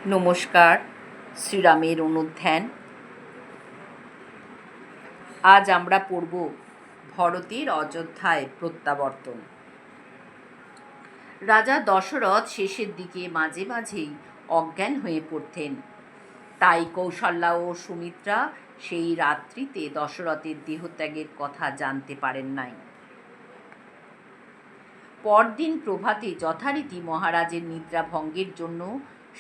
নমস্কার। শ্রীরামের অনুধ্যান। আজ আমরা পড়ব ভরতের অযোধ্যায় প্রত্যাবর্তন। রাজা দশরথ শেষের দিকে মাঝে মাঝেই অজ্ঞান হয়ে পড়তেন। তাই কৌশল্যা ও সুমিত্রা সেই রাত্রিতে দশরথের দেহত্যাগের কথা জানতে পারেন নাই। পরদিন প্রভাতে যথারীতি মহারাজের নিদ্রা ভঙ্গের জন্য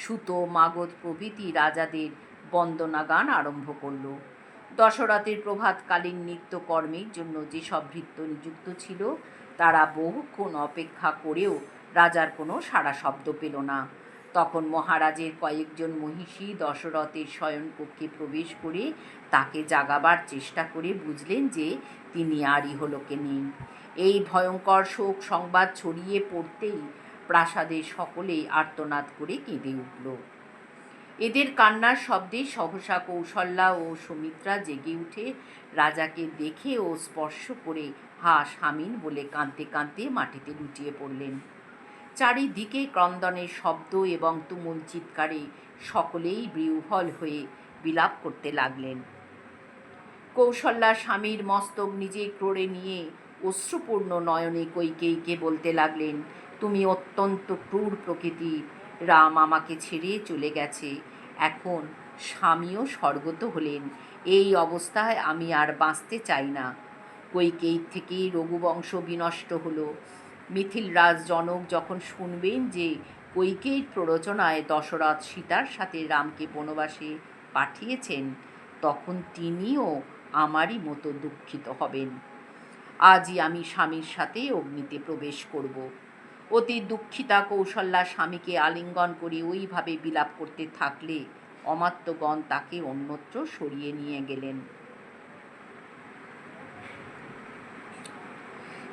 সুত, মাগধ প্রভৃতি রাজাদের বন্দনাগান আরম্ভ করল। দশরথের প্রভাতকালীন নিত্যকর্মের জন্য যেসব ভৃত্য নিযুক্ত ছিল তারা বহুক্ষণ অপেক্ষা করেও রাজার কোনো সাড়া শব্দ পেল না। তখন মহারাজের কয়েকজন মহিষী দশরথের শয়নকক্ষে প্রবেশ করে তাকে জাগাবার চেষ্টা করে বুঝলেন যে তিনি আর ইহলোকে নেই। এই ভয়ঙ্কর শোক সংবাদ ছড়িয়ে পড়তেই প্রাসাদের সকলেই আর্তনাদ করে কেঁদে উঠল। এদের কান্নার শব্দে সহসা কৌশল্যা ও সুমিত্রা জেগে উঠে রাজাকে দেখে ও স্পর্শ করে হা স্বামীন বলে কাঁদতে কাঁদতে মাটিতে লুটিয়ে পড়লেন। চারিদিকে ক্রন্দনের শব্দ এবং তুমুল চিৎকারে সকলেই বিহ্বল হয়ে বিলাপ করতে লাগলেন। কৌশল্যা স্বামীর মস্তক নিজে ক্রোড়ে নিয়ে অশ্রুপূর্ণ নয়নে কইকেয়ীকে বলতে লাগলেন, তুমি অত্যন্ত ক্রূর প্রকৃতির। রাম আমাকে ছেড়ে চলে গেছে, এখন স্বামীও স্বর্গত হলেন। এই অবস্থায় আমি আর বাঁচতে চাই না। কইকেয়ীর থেকেই রঘুবংশ বিনষ্ট হলো। মিথিলরাজ জনক যখন শুনবেন যে কইকেয়ীর প্ররোচনায় দশরথ সীতার সাথে রামকে বনবাসে পাঠিয়েছেন, তখন তিনিও আমারই মতো দুঃখিত হবেন। আজই আমি স্বামীর সাথে অগ্নিতে প্রবেশ করব। অতি দুঃখিতা কৌশল্যা স্বামীকে আলিঙ্গন করে ওইভাবে বিলাপ করতে থাকলে অমাত্যগণ তাকে অন্যত্র সরিয়ে নিয়ে গেলেন।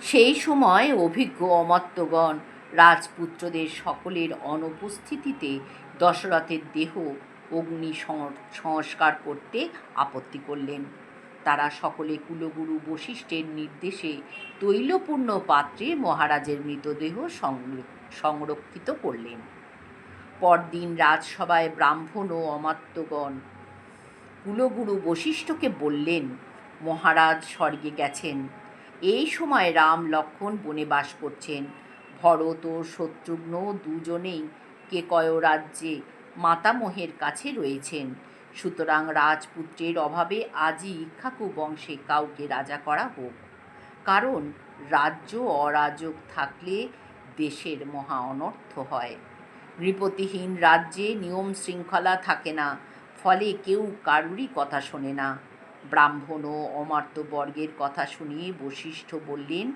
সেই সময় অভিজ্ঞ অমাত্যগণ রাজপুত্রদের সকলের অনুপস্থিতিতে দশরথের দেহ অগ্নি সংস্কার করতে আপত্তি করলেন। তারা সকলে কুলগুরু বশিষ্ঠের নির্দেশে তৈলপূর্ণ পাত্রে মহারাজের মৃতদেহ সংরক্ষিত করলেন। পরদিন রাজসভায় ব্রাহ্মণ ও অমাত্যগণ কুলগুরু বশিষ্ঠকে বললেন, মহারাজ স্বর্গে গেছেন। এই সময় রাম লক্ষ্মণ বনে বাস করছেন। ভরত ও শত্রুঘ্ন দুজনেই কেকয় রাজ্যে মাতামহের কাছে রয়েছেন। সুতরাং রাজপুত্রের অভাবে আজই ইক্ষ্বাকু বংশে কাউকে রাজা করা হোক। কারণ রাজ্য অরাজক থাকলে দেশের মহা অনর্থ হয়। নৃপতিহীন রাজ্যে নিয়ম শৃঙ্খলা থাকে না, ফলে কেউ কারুরই কথা শোনে না। ব্রাহ্মণ ও অমাত্যবর্গের কথা শুনিয়ে বশিষ্ঠ বললেন,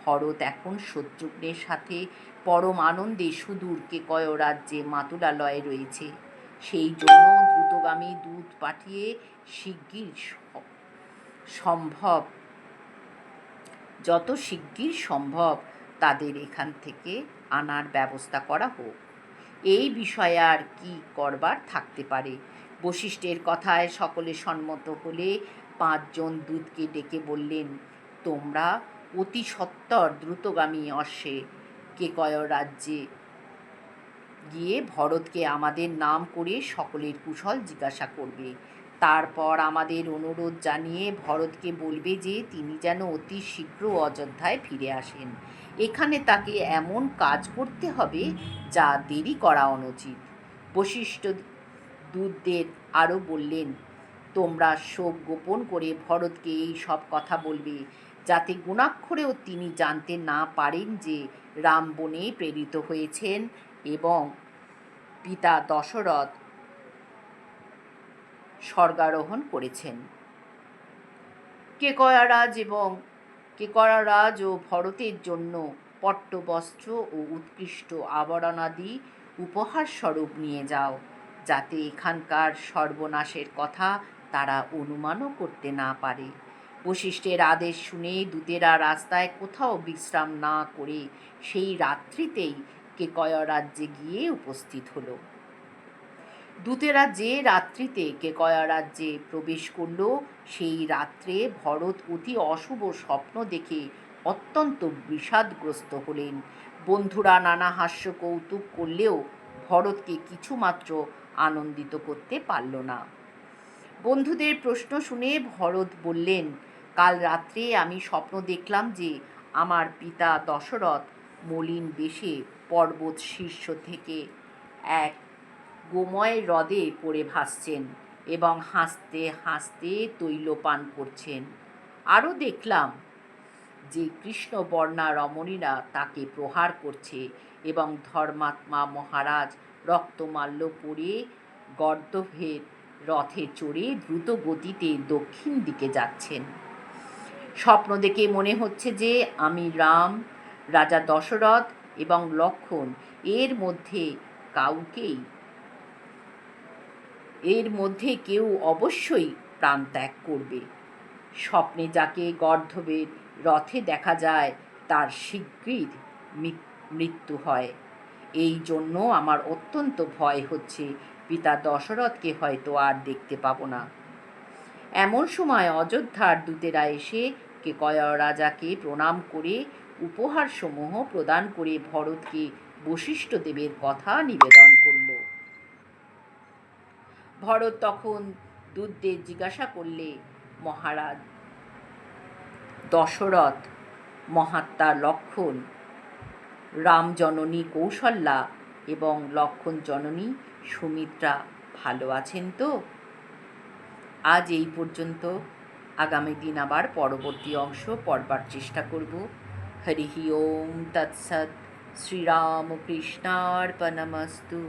ভরত এখন শত্রুঘ্নের সাথে পরম আনন্দে সুদূর কেকয় রাজ্যে মাতুলালয়ে রয়েছে। সেই জন্য দ্রুতগামী দূত পাঠিয়ে যত শিগগির সম্ভব তাদের এখান থেকে আনার ব্যবস্থা করা হোক। এই বিষয়ে আর কি করবার থাকতে পারে। বশিষ্ঠের কথায় সকলে সম্মত হলে 5 জন দূতকে ডেকে বললেন, তোমরা অতি সত্বর দ্রুতগামী অশ্বে কেকয় রাজ্যে গিয়ে ভরতকে আমাদের নাম করে সকলের কুশল জিজ্ঞাসা করবে। তারপর আমাদের অনুরোধ জানিয়ে ভরতকে বলবে যে তিনি যেন অতি শীঘ্র অযোধ্যায় ফিরে আসেন। এখানে তাকে এমন কাজ করতে হবে যা দেরি করা অনুচিত। বশিষ্ঠ দূতদের আরও বললেন, তোমরা শোক গোপন করে ভরতকে এই সব কথা বলবে, যাতে গুণাক্ষরেও তিনি জানতে না পারেন যে রাম বনে প্রেরিত হয়েছেন এবং পিতা দশরথ স্বর্গারোহণ করেছেন। কেকয়ারাজ ও ভরতের জন্য পট্টবস্ত্র ও উৎকৃষ্ট আবরণাদি উপহার স্বরূপ নিয়ে যাও, যাতে এখানকার সর্বনাশের কথা তারা অনুমানও করতে না পারে। বশিষ্ঠের আদেশ শুনে দূতেরা রাস্তায় কোথাও বিশ্রাম না করে সেই রাত্রিতেই কেকয় রাজ্যে গিয়ে উপস্থিত হলো। দূতেরা যে রাত্রিতে কেকয় রাজ্যে প্রবেশ করল, সেই রাত্রে ভরত অতি অশুভ স্বপ্ন দেখে অত্যন্ত বিষাদগ্রস্ত হলেন। বন্ধুরা নানা হাস্য কৌতুক করলেও ভরতকে কিছুমাত্র আনন্দিত করতে পারল না। বন্ধুদের প্রশ্ন শুনে ভরত বললেন, কাল রাত্রে আমি স্বপ্ন দেখলাম যে আমার পিতা দশরথ মলিন বেশে পর্বত শীর্ষ থেকে এক গোময় হ্রদে পড়ে ভাসছেন এবং হাসতে হাসতে তৈলপান করছেন। আরও দেখলাম যে কৃষ্ণবর্ণা রমণীরা তাকে প্রহার করছে এবং ধর্মাত্মা মহারাজ রক্তমাল্য পরে গর্দভের রথে চড়ে দ্রুত গতিতে দক্ষিণ দিকে যাচ্ছেন। স্বপ্ন দেখে মনে হচ্ছে যে আমি রাম, রাজা দশরথ এবং লক্ষ্মণ এর মধ্যে কেউ অবশ্যই প্রাণ ত্যাগ করবে। স্বপ্নে যাকে গর্দভের রথে দেখা যায় তার শীঘ্রই মৃত্যু হয়। এই জন্য আমার অত্যন্ত ভয় হচ্ছে পিতা দশরথকে হয়তো আর দেখতে পাবো না। এমন সময় অযোধ্যার দূতেরা এসে কেকয় রাজাকে প্রণাম করে উপহারসমূহ প্রদান করে ভরতকে বশিষ্ঠ দেবের কথা নিবেদন করল। ভরত তখন দূতদের জিজ্ঞাসা করলে, মহারাজ দশরথ, মহাত্মা লক্ষ্মণ, রাম জননী কৌশল্যা এবং লক্ষ্মণ জননী সুমিত্রা ভালো আছেন তো? আজ এই পর্যন্ত। আগামী দিন আবার পরবর্তী অংশ পড়বার চেষ্টা করব। হরি ওম তৎসৎ। শ্রীরামকৃষ্ণার্পণমস্তু।